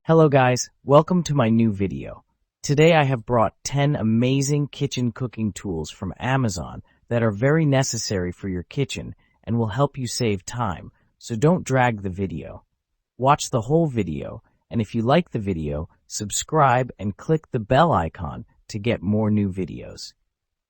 Hello guys, welcome to my new video. Today I have brought 10 amazing kitchen cooking tools from Amazon that are very necessary for your kitchen and will help you save time, so don't drag the video. Watch the whole video, and if you like the video, subscribe and click the bell icon to get more new videos.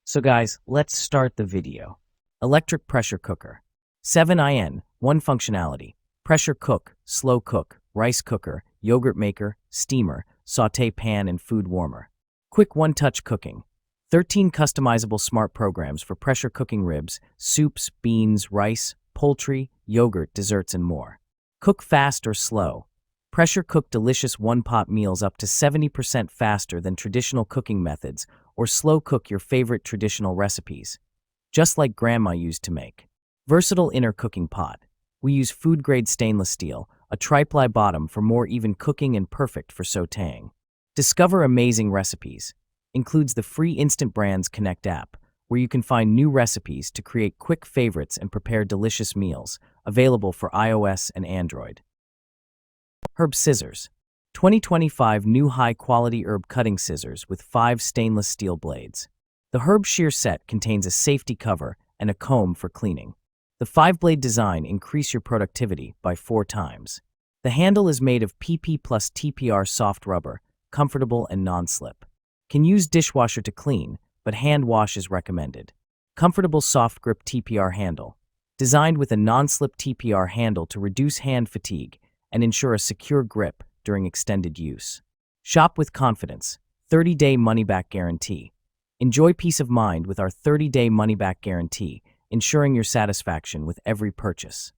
So guys, let's start the video. Electric pressure cooker. 7in, 1 functionality. Pressure cook, slow cook, rice cooker, yogurt maker, steamer, sauté pan, and food warmer. Quick one-touch cooking. 13 customizable smart programs for pressure cooking ribs, soups, beans, rice, poultry, yogurt, desserts, and more. Cook fast or slow. Pressure cook delicious one-pot meals up to 70% faster than traditional cooking methods, or slow cook your favorite traditional recipes, just like Grandma used to make. Versatile inner cooking pot. We use food-grade stainless steel, a tri-ply bottom for more even cooking and perfect for sautéing. Discover amazing recipes. Includes the free Instant Brands Connect app, where you can find new recipes to create quick favorites and prepare delicious meals, available for iOS and Android. Herb scissors. 2025 new high-quality herb cutting scissors with 5 stainless steel blades. The herb shear set contains a safety cover and a comb for cleaning. The 5-blade design increases your productivity by 4 times. The handle is made of PP plus TPR soft rubber, comfortable and non-slip. Can use dishwasher to clean, but hand wash is recommended. Comfortable soft grip TPR handle. Designed with a non-slip TPR handle to reduce hand fatigue and ensure a secure grip during extended use. Shop with confidence. 30-day money-back guarantee. Enjoy peace of mind with our 30-day money-back guarantee, ensuring your satisfaction with every purchase.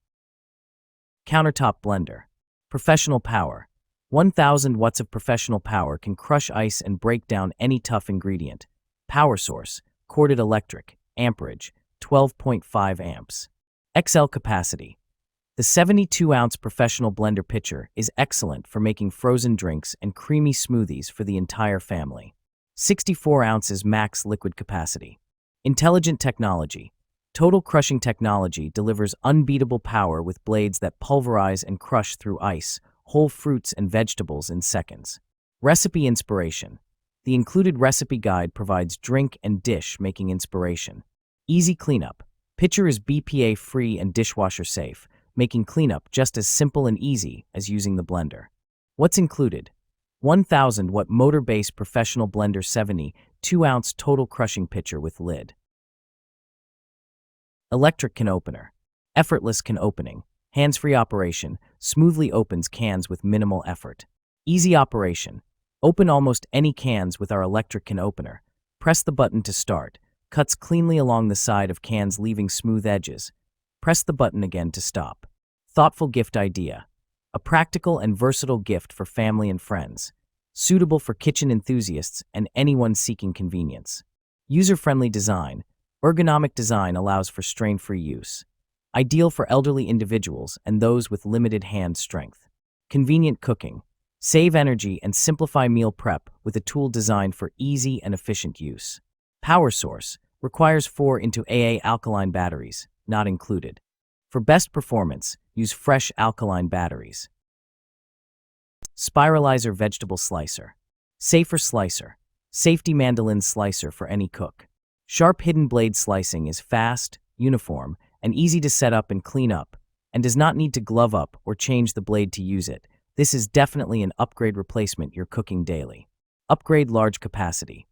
Countertop blender. Professional power. 1,000 watts of professional power can crush ice and break down any tough ingredient. Power source, corded electric, amperage, 12.5 amps. XL capacity. The 72-ounce professional blender pitcher is excellent for making frozen drinks and creamy smoothies for the entire family. 64 ounces max liquid capacity. Intelligent technology. Total crushing technology delivers unbeatable power with blades that pulverize and crush through ice, whole fruits and vegetables in seconds. Recipe inspiration. The included recipe guide provides drink and dish making inspiration. Easy cleanup. Pitcher is BPA-free and dishwasher safe, making cleanup just as simple and easy as using the blender. What's included? 1,000-watt motor-based professional blender, 72-ounce total crushing pitcher with lid. Electric can opener. Effortless can opening. Hands-free operation. Smoothly opens cans with minimal effort. Easy operation. Open almost any cans with our electric can opener. Press the button to start. Cuts cleanly along the side of cans, leaving smooth edges. Press the button again to stop. Thoughtful gift idea. A practical and versatile gift for family and friends. Suitable for kitchen enthusiasts and anyone seeking convenience. User-friendly design. Ergonomic design allows for strain-free use. Ideal for elderly individuals and those with limited hand strength. Convenient cooking. Save energy and simplify meal prep with a tool designed for easy and efficient use. Power source. Requires 4x alkaline batteries, not included. For best performance, use fresh alkaline batteries. Spiralizer vegetable slicer. Safer slicer. Safety mandolin slicer for any cook. Sharp hidden blade slicing is fast, uniform, and easy to set up and clean up, and does not need to glove up or change the blade to use it. This is definitely an upgrade replacement you're cooking daily. Upgrade large capacity.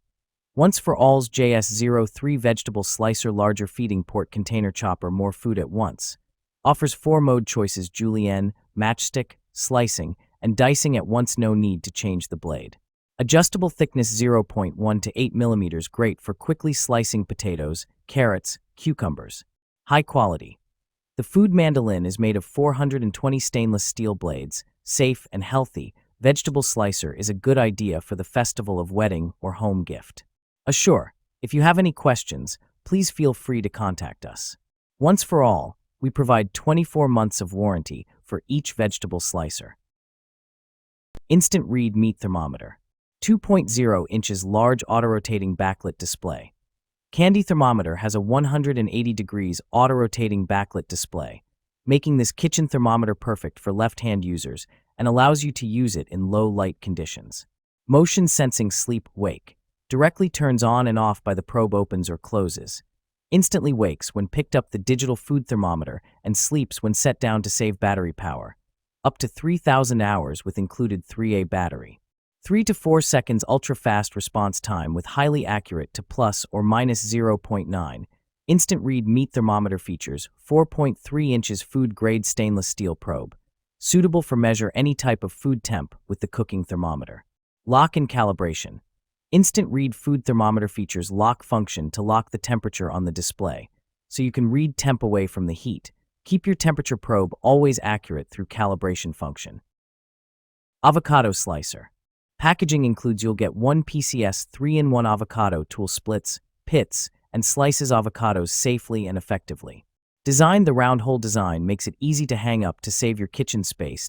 Once for all's JS03 vegetable slicer, larger feeding port container chopper, more food at once. Offers 4 mode choices: julienne, matchstick, slicing, and dicing at once. No need to change the blade. Adjustable thickness 0.1 to 8 mm, great for quickly slicing potatoes, carrots, cucumbers. High quality. The food mandolin is made of 420 stainless steel blades, safe and healthy. Vegetable slicer is a good idea for the festival of wedding or home gift. Assure, if you have any questions, please feel free to contact us. Once for all, we provide 24 months of warranty for each vegetable slicer. Instant read meat thermometer. 2.0 inches large auto-rotating backlit display. Candy thermometer has a 180 degrees auto-rotating backlit display, making this kitchen thermometer perfect for left-hand users and allows you to use it in low light conditions. Motion sensing sleep-wake. Directly turns on and off by the probe opens or closes. Instantly wakes when picked up the digital food thermometer and sleeps when set down to save battery power. Up to 3,000 hours with included 3A battery. 3 to 4 seconds ultra-fast response time with highly accurate to plus or minus 0.9. Instant read meat thermometer features, 4.3 inches food-grade stainless steel probe. Suitable for measure any type of food temp with the cooking thermometer. Lock and calibration. Instant read food thermometer features lock function to lock the temperature on the display, so you can read temp away from the heat. Keep your temperature probe always accurate through calibration function. Avocado slicer. Packaging includes you'll get 1 PCS 3-in-1 avocado tool splits, pits, and slices avocados safely and effectively. Designed the round hole design makes it easy to hang up to save your kitchen space.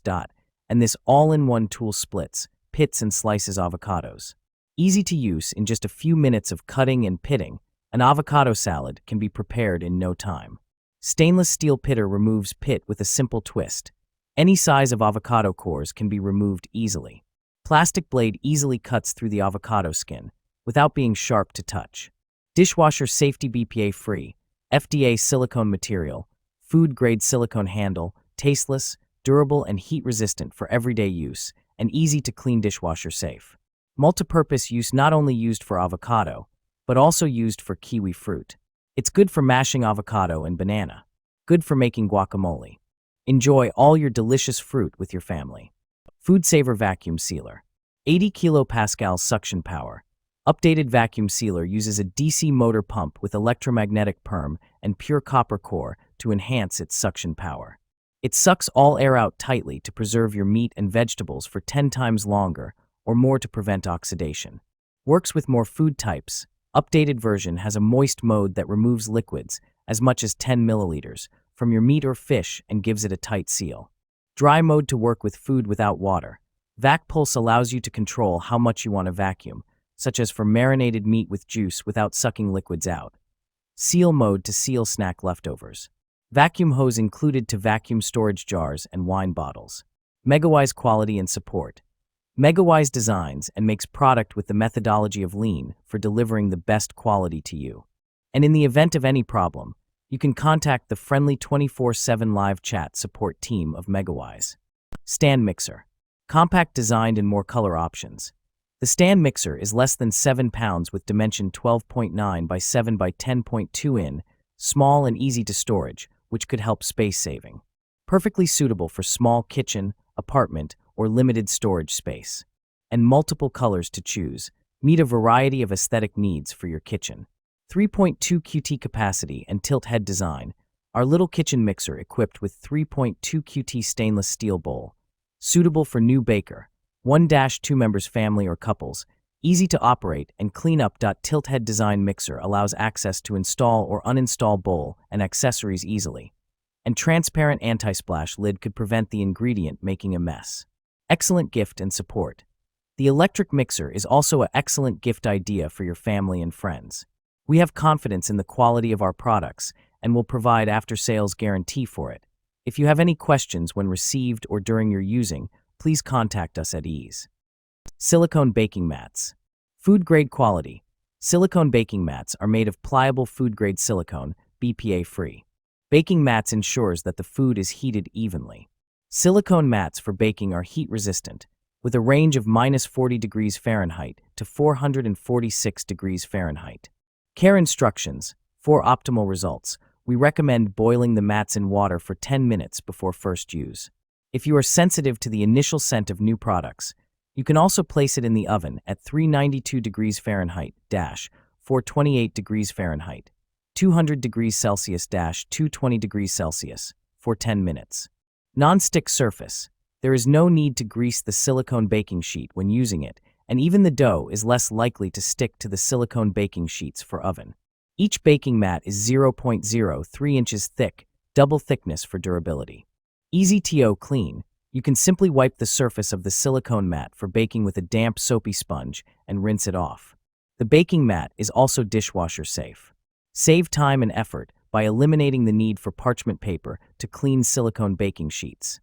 And this all-in-one tool splits, pits, and slices avocados. Easy to use in just a few minutes of cutting and pitting, an avocado salad can be prepared in no time. Stainless steel pitter removes pit with a simple twist. Any size of avocado cores can be removed easily. Plastic blade easily cuts through the avocado skin without being sharp to touch. Dishwasher safety BPA-free, FDA silicone material, food-grade silicone handle, tasteless, durable, and heat-resistant for everyday use, and easy to clean dishwasher safe. Multipurpose use not only used for avocado, but also used for kiwi fruit. It's good for mashing avocado and banana. Good for making guacamole. Enjoy all your delicious fruit with your family. Food Saver Vacuum Sealer. 80 kilopascal suction power. Updated vacuum sealer uses a DC motor pump with electromagnetic perm and pure copper core to enhance its suction power. It sucks all air out tightly to preserve your meat and vegetables for 10 times longer or more to prevent oxidation. Works with more food types. Updated version has a moist mode that removes liquids, as much as 10 milliliters, from your meat or fish and gives it a tight seal. Dry mode to work with food without water. Vac Pulse allows you to control how much you want to vacuum, such as for marinated meat with juice without sucking liquids out. Seal mode to seal snack leftovers. Vacuum hose included to vacuum storage jars and wine bottles. Megawise quality and support. Megawise designs and makes product with the methodology of lean for delivering the best quality to you. And in the event of any problem, you can contact the friendly 24/7 live chat support team of Megawise. Stand mixer. Compact designed in more color options. The stand mixer is less than 7 pounds with dimension 12.9 by 7 by 10.2 in, small and easy to storage, which could help space saving. Perfectly suitable for small kitchen, apartment, or limited storage space. And multiple colors to choose. Meet a variety of aesthetic needs for your kitchen. 3.2 QT capacity and tilt head design. Our little kitchen mixer equipped with 3.2 QT stainless steel bowl. Suitable for new baker, 1-2 members family or couples. Easy to operate and clean up. Tilt head design mixer allows access to install or uninstall bowl and accessories easily. And transparent anti-splash lid could prevent the ingredient making a mess. Excellent gift and support. The electric mixer is also an excellent gift idea for your family and friends. We have confidence in the quality of our products and will provide after-sales guarantee for it. If you have any questions when received or during your using, please contact us at ease. Silicone baking mats. Food-grade quality. Silicone baking mats are made of pliable food-grade silicone, BPA-free. Baking mats ensures that the food is heated evenly. Silicone mats for baking are heat-resistant, with a range of -40 degrees Fahrenheit to 446 degrees Fahrenheit. Care instructions. For optimal results, we recommend boiling the mats in water for 10 minutes before first use. If you are sensitive to the initial scent of new products, you can also place it in the oven at 392 degrees Fahrenheit - 428 degrees Fahrenheit, 200 degrees Celsius - 220 degrees Celsius for 10 minutes. Non-stick surface. There is no need to grease the silicone baking sheet when using it, and even the dough is less likely to stick to the silicone baking sheets for oven. Each baking mat is 0.03 inches thick, double thickness for durability. Easy to clean. You can simply wipe the surface of the silicone mat for baking with a damp soapy sponge and rinse it off. The baking mat is also dishwasher safe. Save time and effort by eliminating the need for parchment paper to clean silicone baking sheets.